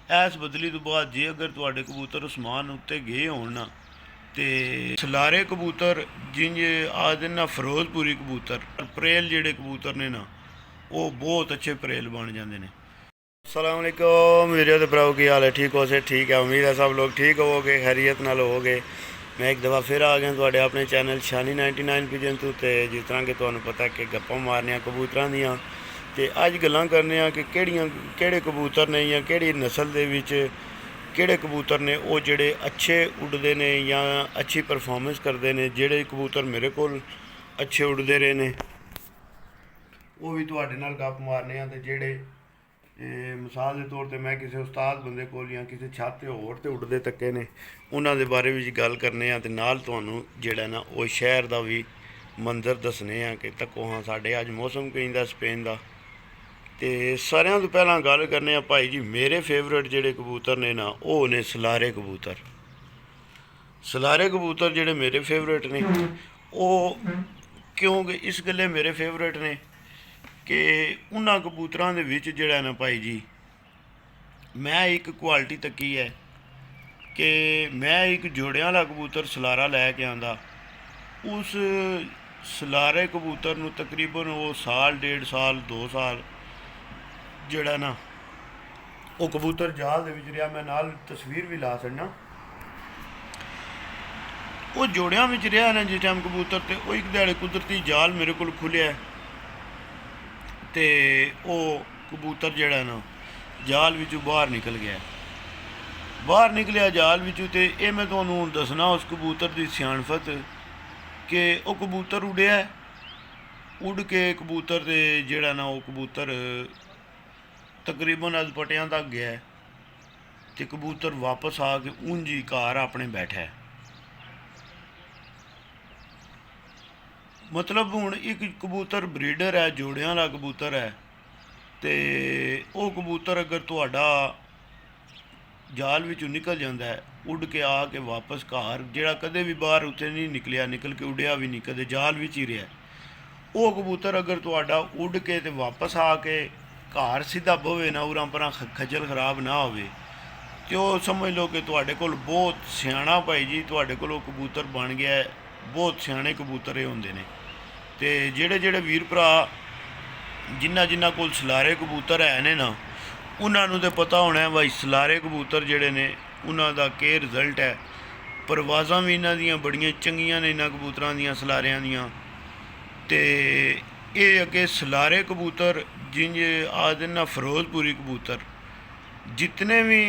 ਇਸ ਬਦਲੀ ਤੋਂ ਬਾਅਦ ਜੇ ਅਗਰ ਤੁਹਾਡੇ ਕਬੂਤਰ ਅਸਮਾਨ ਉੱਤੇ ਗਏ ਹੋਣ ਨਾ ਤੇ ਸਲਾਰੇ ਕਬੂਤਰ ਜਿੰਜ ਆਖਦੇ ਨਾ ਫਿਰੋਜ਼ਪੁਰੀ ਕਬੂਤਰ ਪਰੇਲ ਜਿਹੜੇ ਕਬੂਤਰ ਨੇ ਨਾ ਉਹ ਬਹੁਤ ਅੱਛੇ ਪਰੇਲ ਬਣ ਜਾਂਦੇ ਨੇ। अस्सलाम वालेकुम मेरे तो भराओ की हाल है, ठीक हो से ठीक है। उम्मीद है सब लोग ठीक होवोगे, खैरियत नाल होवोगे। मैं एक दफ़ा फिर आ गया थोड़े अपने चैनल शानी 99 पिजन तो जिस तरह कि तुहानू पता कि गप्पां मारने कबूतरां दियां ते अज गल्लां करने कि केड़े कबूतर ने या केड़ी नस्ल दे विच केड़े कबूतर ने वो जेड़े अच्छे उड़दे ने या अच्छी परफॉर्मेंस करते हैं। जेड़े कबूतर मेरे कोल अच्छे उड़दे रहे ने वो भी तुहाडे नाल गप मारने ते जेड़े मिसाल के तौर पर मैं किसी उस्ताद बंदे को या किसी छत ते होर ते उड़दे तक्के ने उन्हां दे बारे विच गल करने ते नाल तुहानू जेड़ा ना वो शहर दा भी मंजर दसने कि तक्को हाँ साढ़े अज मौसम कहीं स्पेन दा। ते सारियां तो पहलां गल करने भाई जी मेरे फेवरेट जेड़े कबूतर ने ना वो ने सलारे कबूतर। सलारे कबूतर जेड़े मेरे फेवरेट ने वो क्योंकि इस गल्ले मेरे फेवरेट ने कि उन्हां कबूतरां दे विच जेड़ा ना भाई जी मैं एक क्वालिटी तक्की है कि मैं एक जोड़ियां वाला कबूतर सलारा लैके आंदा उस सलारे कबूतर नूं तकरीबन वो साल 1.5 साल 2 साल जेड़ा ना वो कबूतर जाल दे विच रहा। मैं नाल तस्वीर भी ला सकना वो जोड़ियां विच रहा ना जिस टाइम कबूतर ते वो एक दिहाड़े कुदरती जाल मेरे कोल खुलिया ते वो कबूतर जड़ा ना जाल विचों बाहर निकल गया। बाहर निकलिया जाल विचों ते ये मैं तुहानू हुण दसना उस कबूतर की सियाणफत कि वो कबूतर उड़िया उड़ के कबूतर ते जड़ा ना वो कबूतर तकरीबन अज पटियां तक गया ते कबूतर वापस आके ऊंज ही घर अपने बैठा है। मतलब हुण एक कबूतर ब्रीडर है जोड़ियां वाला कबूतर है तो वो कबूतर अगर तुहाडा जाल विचों निकल जाता है उड़ के आके वापस घर जिहड़ा कदे भी बाहर उत्थे नहीं निकलिया निकल के उड़िया भी नहीं कदे जाल विच ही रहा वो कबूतर अगर तुहाडा उड़ के ते वापस आके घर सीधा बवे ना उरां परां खज्जल खराब ना होवे तो समझ लो कि तुहाडे कोल बहुत सियाणा भाई जी तुहाडे कोल कबूतर बन गया है। बहुत सियाणे कबूतर ये होंदे ने ते जेड़े जेड़े वीर भरा जिन्ना कोल सलारे कबूतर है ने ना उन्होंने तो पता होना है भाई सलारे कबूतर जेड़े ने उन्हों का के रिजल्ट है। परवाज़ां भी इन्हां दियां बड़ियां चंगियां ने इन्हां कबूतरां दियां सलारियां दियां ते ये अगे सलारे कबूतर जिंज आखदे ना फिरोजपुरी कबूतर जितने भी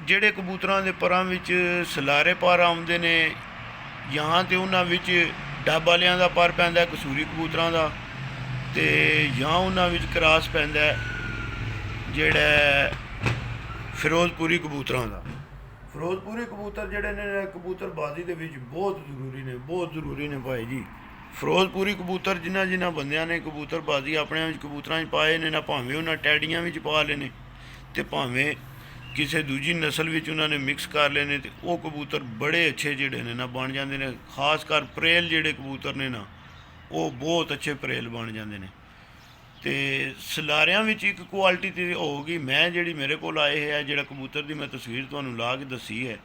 जेड़े कबूतरां दे परां विच सलारे पर आउंदे ने यहाँ तो उन्हां विच डब वालियां दा पर पैंदा कसूरी कबूतरां दा ते जां उन्हां विच क्रॉस पैंदा जेड़ा फिरोजपुरी कबूतरां दा। फिरोजपुरी कबूतर जेड़े ने कबूतरबाजी दे विच बहुत ज़रूरी ने भाई जी। फिरोजपुरी कबूतर जिन्हां बंदियां ने कबूतरबाजी अपने कबूतरां पाए ने ना भावें उन्हां टैडियां विच पा लेने ते भावें किसी दूजी नस्ल विच उन्होंने मिक्स कर लेने तो वो कबूतर बड़े अच्छे जोड़े ने ना बन जाते हैं। खासकर परेल जोड़े कबूतर ने ना वो बहुत अच्छे परेल बन जाते हैं। तो सलारियां विच एक क्वालिटी तो होगी मैं जी मेरे को आए है जोड़ा कबूतर की मैं तस्वीर तुहानू ला के दसी है।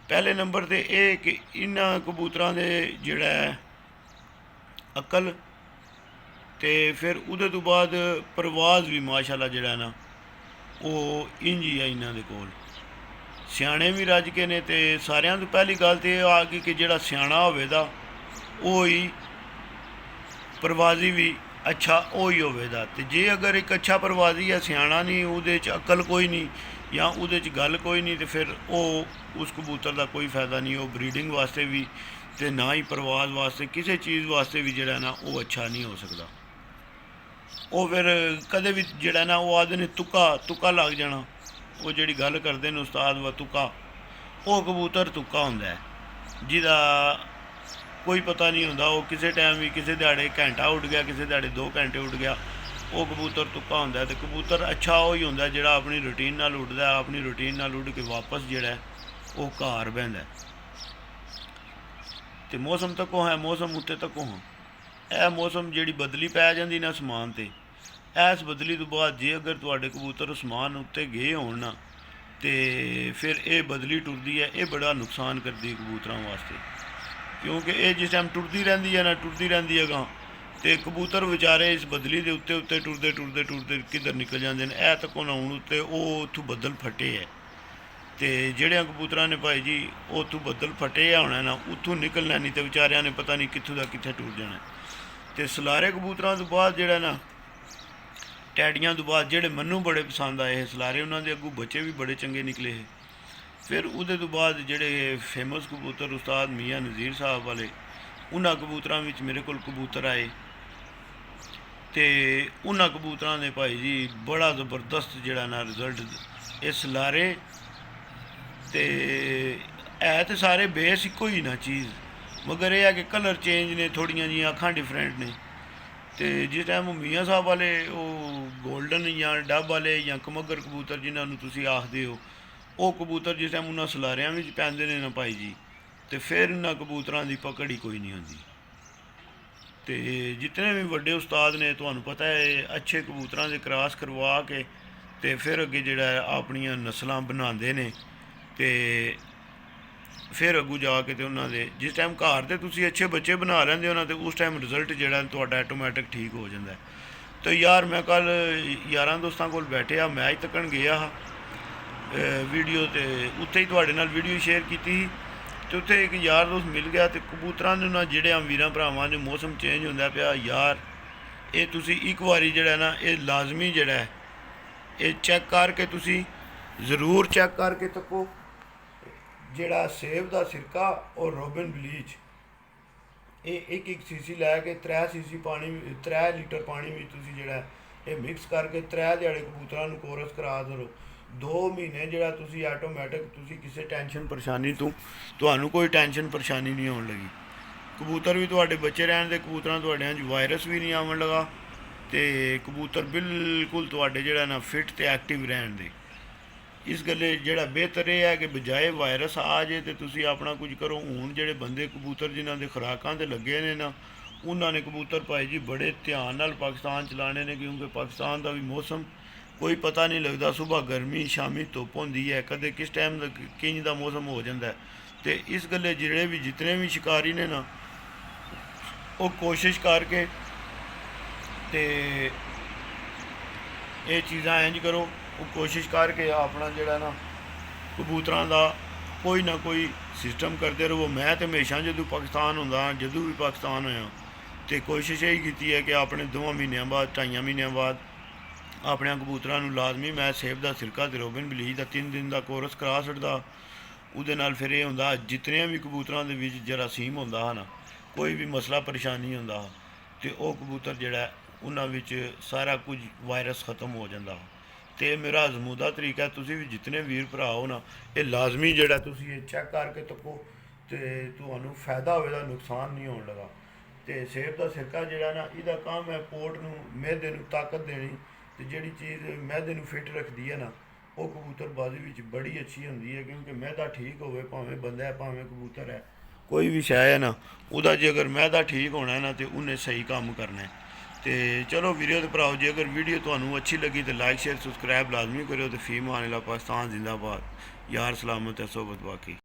पहले नंबर तो ये कि इन्हां कबूतरां दे जोड़ा अकल तो फिर उहदे तो बाद परवाज़ भी माशाअल्लाह जोड़ा ना वो इंज ही है। इन्हां दे कोल सियाणे भी रज के ने ते सारियां तो पहली गल तो यह आ गई कि जिहड़ा सियाणा होवेगा वो ही परवाज़ी भी अच्छा वो ही होवेगा। ते जे अगर एक अच्छा परवाज़ी है सियाणा नहीं उहदे च अकल कोई नहीं या उहदे च गल कोई नहीं तो फिर वो उस कबूतर का कोई फायदा नहीं। वो ब्रीडिंग वास्ते भी तो ना ही परवाज़ वास्ते किसी चीज़ वास्ते भी जिहड़ा ना वो अच्छा नहीं हो सकता। वो फिर कदे भी जिहड़ा ना वो आखदे ने तुक्का लग जाना वो जिहड़ी गल करदे ने उस्ताद व तुक्का वो कबूतर तुक्का हुंदा है जिहदा कोई पता नहीं होंदा। वो किसी टाइम भी किसी दिहाड़े घंटा उड़ गया किसी दिहाड़े 2 घंटे उड़ गया वो कबूतर तुक्का हुंदा है। तो कबूतर अच्छा वो ही हुंदा जिहड़ा अपनी रूटीन नाल उड़दा है अपनी रूटीन नाल उड़ के वापस जिहड़ा है वो घर बहिंदा है। तो मौसम तक्को है मौसम उत्ते तक्को हाँ यह मौसम जी बदली पै जाती ना आसमान से इस बदली तो बाद जे अगर तुहाडे कबूतर आसमान उत्ते गए होण ना ਤੇ ਫਿਰ ਇਹ ਬਦਲੀ ਟੁਰਦੀ ਹੈ, ਇਹ ਬੜਾ ਨੁਕਸਾਨ ਕਰਦੀ ਹੈ ਕਬੂਤਰਾਂ ਵਾਸਤੇ, ਕਿਉਂਕਿ ਇਹ ਜਿਸ ਟਾਈਮ ਟੁਰਦੀ ਰਹਿੰਦੀ ਹੈ ਨਾ, ਟੁਰਦੀ ਰਹਿੰਦੀ ਹੈ ਗਾਂ, ਤੇ ਕਬੂਤਰ ਵਿਚਾਰੇ ਇਸ ਬਦਲੀ ਦੇ ਉੱਤੇ ਉੱਤੇ ਟੁਰਦੇ ਟੁਰਦੇ ਟੁਰਦੇ ਕਿੱਧਰ ਨਿਕਲ ਜਾਂਦੇ ਨੇ। ਇਹ ਤੱਕ ਆਉਣ ਉੱਤੇ ਉਹ ਉੱਥੋਂ ਬੱਦਲ ਫਟੇ ਹੈ, ਤੇ ਜਿਹੜਿਆਂ ਕਬੂਤਰਾਂ ਨੇ ਭਾਈ ਜੀ ਉਹ ਉੱਥੋਂ ਬੱਦਲ ਫਟੇ ਆ ਹੋਣਾ ਨਾ, ਉੱਥੋਂ ਨਿਕਲਣਾ ਨਹੀਂ, ਤੇ ਵਿਚਾਰਿਆਂ ਨੇ ਪਤਾ ਨਹੀਂ ਕਿੱਥੋਂ ਦਾ ਕਿੱਥੇ ਟੁਰ ਜਾਣਾ। ਤੇ ਸਲਾਰੇ ਕਬੂਤਰਾਂ ਤੋਂ ਬਾਅਦ ਜਿਹੜਾ ਨਾ ਟੈਡੀਆਂ ਤੋਂ ਬਾਅਦ ਜਿਹੜੇ ਮੈਨੂੰ ਬੜੇ ਪਸੰਦ ਆਏ ਸਲਾਰੇ, ਉਹਨਾਂ ਦੇ ਅੱਗੋਂ ਬੱਚੇ ਵੀ ਬੜੇ ਚੰਗੇ ਨਿਕਲੇ ਹੈ। ਫਿਰ ਉਹਦੇ ਤੋਂ ਬਾਅਦ ਜਿਹੜੇ ਫੇਮਸ ਕਬੂਤਰ ਉਸਤਾਦ ਮੀਆਂ ਨਜ਼ੀਰ ਸਾਹਿਬ ਵਾਲੇ, ਉਹਨਾਂ ਕਬੂਤਰਾਂ ਵਿੱਚ ਮੇਰੇ ਕੋਲ ਕਬੂਤਰ ਆਏ, ਤੇ ਉਹਨਾਂ ਕਬੂਤਰਾਂ ਦੇ ਭਾਈ ਜੀ ਬੜਾ ਜ਼ਬਰਦਸਤ ਜਿਹੜਾ ਨਾ ਰਿਜ਼ਲਟ ਇਹ ਸਲਾਰੇ, ਤੇ ਹੈ ਤੇ ਸਾਰੇ ਬੇਸ ਇੱਕੋ ਹੀ ਨਾ ਚੀਜ਼, ਮਗਰ ਇਹ ਹੈ ਕਿ ਕਲਰ ਚੇਂਜ ਨੇ, ਥੋੜ੍ਹੀਆਂ ਜਿਹੀਆਂ ਅੱਖਾਂ ਡਿਫਰੈਂਟ ਨੇ। ਤੇ ਜਿਸ ਟਾਈਮ ਮੀਆਂ ਸਾਹਿਬ ਵਾਲੇ ਉਹ ਗੋਲਡਨ ਜਾਂ ਡੱਬ ਵਾਲੇ ਜਾਂ ਕਮਗਰ ਕਬੂਤਰ ਜਿਨ੍ਹਾਂ ਨੂੰ ਤੁਸੀਂ ਆਖਦੇ ਹੋ, ਉਹ ਕਬੂਤਰ ਜਿਸ ਟਾਈਮ ਉਹਨਾਂ ਸਲਾਰਿਆਂ ਵਿੱਚ ਪੈਂਦੇ ਨੇ ਨਾ ਭਾਈ ਜੀ, ਤੇ ਫਿਰ ਉਹਨਾਂ ਕਬੂਤਰਾਂ ਦੀ ਪਕੜ ਹੀ ਕੋਈ ਨਹੀਂ ਹੁੰਦੀ। ਤੇ ਜਿਤਨੇ ਵੀ ਵੱਡੇ ਉਸਤਾਦ ਨੇ ਤੁਹਾਨੂੰ ਪਤਾ ਹੈ ਅੱਛੇ ਕਬੂਤਰਾਂ ਦੇ ਕ੍ਰਾਸ ਕਰਵਾ ਕੇ ਤੇ ਫਿਰ ਅੱਗੇ ਜਿਹੜਾ ਆਪਣੀਆਂ ਨਸਲਾਂ ਬਣਾਉਂਦੇ ਨੇ, ਤੇ ਫਿਰ ਅੱਗੋਂ ਜਾ ਕੇ ਤੇ ਉਹਨਾਂ ਦੇ ਜਿਸ ਟਾਈਮ ਘਰ ਦੇ ਤੁਸੀਂ ਅੱਛੇ ਬੱਚੇ ਬਣਾ ਲੈਂਦੇ ਹੋ ਨਾ, ਤੇ ਉਸ ਟਾਈਮ ਰਿਜ਼ਲਟ ਜਿਹੜਾ ਤੁਹਾਡਾ ਆਟੋਮੈਟਿਕ ਠੀਕ ਹੋ ਜਾਂਦਾ। ਤੇ ਯਾਰ ਮੈਂ ਕੱਲ ਯਾਰਾਂ ਦੋਸਤਾਂ ਕੋਲ ਬੈਠਿਆ, ਮੈਚ ਤੱਕਣ ਗਿਆ ਵੀਡੀਓ, ਤੇ ਉੱਥੇ ਹੀ ਤੁਹਾਡੇ ਨਾਲ ਵੀਡੀਓ ਸ਼ੇਅਰ ਕੀਤੀ ਸੀ, ਤੇ ਉੱਥੇ ਇੱਕ ਯਾਰ ਦੋਸਤ ਮਿਲ ਗਿਆ, ਤੇ ਕਬੂਤਰਾਂ ਨੂੰ ਨਾ ਜਿਹੜੇ ਵੀਰਾਂ ਭਰਾਵਾਂ ਦੇ ਮੌਸਮ ਚੇਂਜ ਹੁੰਦਾ ਪਿਆ ਯਾਰ, ਇਹ ਤੁਸੀਂ ਇੱਕ ਵਾਰੀ ਜਿਹੜਾ ਨਾ ਇਹ ਲਾਜ਼ਮੀ ਜਿਹੜਾ ਹੈ ਇਹ ਚੈੱਕ ਕਰਕੇ ਤੁਸੀਂ ਜ਼ਰੂਰ ਚੈੱਕ ਕਰਕੇ ਤੱਕੋ, ਜਿਹੜਾ ਸੇਬ ਦਾ ਸਿਰਕਾ ਔਰ ਰੋਬਨ ਬਲੀਚ, ਇਹ ਇੱਕ ਸੀਸੀ ਲੈ ਕੇ 3 ਸੀਸੀ ਪਾਣੀ 3 ਲੀਟਰ ਪਾਣੀ ਵਿੱਚ ਤੁਸੀਂ ਜਿਹੜਾ ਇਹ ਮਿਕਸ ਕਰਕੇ 3 ਦਿਹਾੜੇ ਕਬੂਤਰਾਂ ਨੂੰ ਕੋਰਸ ਕਰਾ ਦਿਓ। 2 ਮਹੀਨੇ ਜਿਹੜਾ ਤੁਸੀਂ ਆਟੋਮੈਟਿਕ ਤੁਸੀਂ ਕਿਸੇ ਟੈਨਸ਼ਨ ਪਰੇਸ਼ਾਨੀ ਤੋਂ ਤੁਹਾਨੂੰ ਕੋਈ ਟੈਨਸ਼ਨ ਪਰੇਸ਼ਾਨੀ ਨਹੀਂ ਆਉਣ ਲੱਗੀ। ਕਬੂਤਰ ਵੀ ਤੁਹਾਡੇ ਬੱਚੇ ਰਹਿਣ ਦੇ, ਕਬੂਤਰਾਂ ਤੁਹਾਡਿਆਂ 'ਚ ਵਾਇਰਸ ਵੀ ਨਹੀਂ ਆਉਣ ਲੱਗਾ, ਤੇ ਕਬੂਤਰ ਬਿਲਕੁਲ ਤੁਹਾਡੇ ਜਿਹੜਾ ਨਾ ਫਿੱਟ ਤੇ ਐਕਟਿਵ ਰਹਿਣ ਦੇ। ਇਸ ਗੱਲੇ ਜਿਹੜਾ ਬਿਹਤਰ ਇਹ ਹੈ ਕਿ ਬਜਾਏ ਵਾਇਰਸ ਆ ਜੇ ਤੇ ਤੁਸੀਂ ਆਪਣਾ ਕੁਝ ਕਰੋ। ਹੁਣ ਜਿਹੜੇ ਬੰਦੇ ਕਬੂਤਰ ਜਿਨ੍ਹਾਂ ਦੇ ਖੁਰਾਕਾਂ 'ਤੇ ਲੱਗੇ ਨੇ ਨਾ, ਉਹਨਾਂ ਨੇ ਕਬੂਤਰ ਭਾਈ ਜੀ ਬੜੇ ਧਿਆਨ ਨਾਲ ਪਾਕਿਸਤਾਨ ਚਲਾਣੇ ਨੇ, ਕਿਉਂਕਿ ਪਾਕਿਸਤਾਨ ਦਾ ਵੀ ਮੌਸਮ ਕੋਈ ਪਤਾ ਨਹੀਂ ਲੱਗਦਾ, ਸੁਬਾਹ ਗਰਮੀ ਸ਼ਾਮੀ ਧੁੱਪ ਹੁੰਦੀ ਹੈ, ਕਦੇ ਕਿਸ ਟਾਈਮ ਦਾ ਕਿੰਝ ਦਾ ਮੌਸਮ ਹੋ ਜਾਂਦਾ। ਤੇ ਇਸ ਗੱਲੇ ਜਿਹੜੇ ਵੀ ਜਿਤਨੇ ਵੀ ਸ਼ਿਕਾਰੀ ਨੇ ਨਾ, ਉਹ ਕੋਸ਼ਿਸ਼ ਕਰਕੇ ਤੇ ਇਹ ਚੀਜ਼ਾਂ ਇੰਝ ਕਰੋ, ਉਹ ਕੋਸ਼ਿਸ਼ ਕਰਕੇ ਆਪਣਾ ਜਿਹੜਾ ਨਾ ਕਬੂਤਰਾਂ ਦਾ ਕੋਈ ਨਾ ਕੋਈ ਸਿਸਟਮ ਕਰਦੇ ਰਹੋ। ਮੈਂ ਤਾਂ ਹਮੇਸ਼ਾ ਜਦੋਂ ਪਾਕਿਸਤਾਨ ਹੁੰਦਾ, ਜਦੋਂ ਵੀ ਪਾਕਿਸਤਾਨ ਹੋਇਆ, ਤੇ ਕੋਸ਼ਿਸ਼ ਇਹੀ ਕੀਤੀ ਹੈ ਕਿ ਆਪਣੇ 2 ਮਹੀਨਿਆਂ ਬਾਅਦ 2.5 ਮਹੀਨਿਆਂ ਬਾਅਦ ਆਪਣੇ ਕਬੂਤਰਾਂ ਨੂੰ ਲਾਜ਼ਮੀ ਮੈਂ ਸੇਬ ਦਾ ਸਿਰਕਾ ਤੇ ਰੋਬਨ ਬਲੀਚ ਦਾ 3 ਦਿਨ ਦਾ ਕੋਰਸ ਕਰਾ ਛੱਡਦਾ। ਉਹਦੇ ਨਾਲ ਫਿਰ ਇਹ ਹੁੰਦਾ ਜਿਤਨੇ ਵੀ ਕਬੂਤਰਾਂ ਦੇ ਵਿੱਚ ਜਰਾਸੀਮ ਹੁੰਦਾ ਨਾ, ਕੋਈ ਵੀ ਮਸਲਾ ਪਰੇਸ਼ਾਨੀ ਹੁੰਦਾ, ਤੇ ਉਹ ਕਬੂਤਰ ਜਿਹੜਾ ਉਹਨਾਂ ਵਿੱਚ ਸਾਰਾ ਕੁਝ ਵਾਇਰਸ ਖਤਮ ਹੋ ਜਾਂਦਾ। ਤੇ ਮੇਰਾ ਅਜ਼ਮੂਦਾ ਤਰੀਕਾ, ਤੁਸੀਂ ਵੀ ਜਿਤਨੇ ਵੀਰ ਭਰਾ ਹੋ ਨਾ, ਇਹ ਲਾਜ਼ਮੀ ਜਿਹੜਾ ਤੁਸੀਂ ਇਹ ਚੈੱਕ ਕਰਕੇ ਤੱਕੋ, ਤੇ ਤੁਹਾਨੂੰ ਫਾਇਦਾ ਹੋਵੇਗਾ, ਨੁਕਸਾਨ ਨਹੀਂ ਹੋਣ ਲੱਗਾ। ਤੇ ਸੇਬ ਦਾ ਸਿਰਕਾ ਜਿਹੜਾ ਨਾ, ਇਹਦਾ ਕੰਮ ਹੈ ਪੋਟ ਨੂੰ, ਮਿਹਦੇ ਨੂੰ ਤਾਕਤ ਦੇਣੀ, ਤੇ ਜਿਹੜੀ ਚੀਜ਼ ਮਿਹਦੇ ਨੂੰ ਫਿੱਟ ਰੱਖਦੀ ਹੈ ਨਾ, ਉਹ ਕਬੂਤਰਬਾਜ਼ੀ ਵਿੱਚ ਬੜੀ ਅੱਛੀ ਹੁੰਦੀ ਹੈ, ਕਿਉਂਕਿ ਮਿਹਦਾ ਠੀਕ ਹੋਵੇ, ਭਾਵੇਂ ਬੰਦਾ ਹੈ ਭਾਵੇਂ ਕਬੂਤਰ ਹੈ, ਕੋਈ ਵੀ ਸ਼ੈ ਹੈ ਨਾ, ਉਹਦਾ ਜੇ ਅਗਰ ਮਿਹਦਾ ਠੀਕ ਹੋਣਾ ਹੈ ਨਾ, ਤੇ ਉਹਨੇ ਸਹੀ ਕੰਮ ਕਰਨਾ ਹੈ। ਤੇ ਚਲੋ ਵੀਡੀਓ ਤੇ ਭਰਾਓ, ਜੇ ਅਗਰ ਵੀਡੀਓ ਤੁਹਾਨੂੰ ਅੱਛੀ ਲੱਗੀ ਤੇ ਲਾਈਕ ਸ਼ੇਅਰ ਸਬਸਕ੍ਰਾइब ਲਾਜ਼ਮੀ ਕਰਿਓ। ਤੇ ਫੀਮ ਆने ला पाकिस्तान जिंदाबाद, यार सलामत है सोबत बाकी।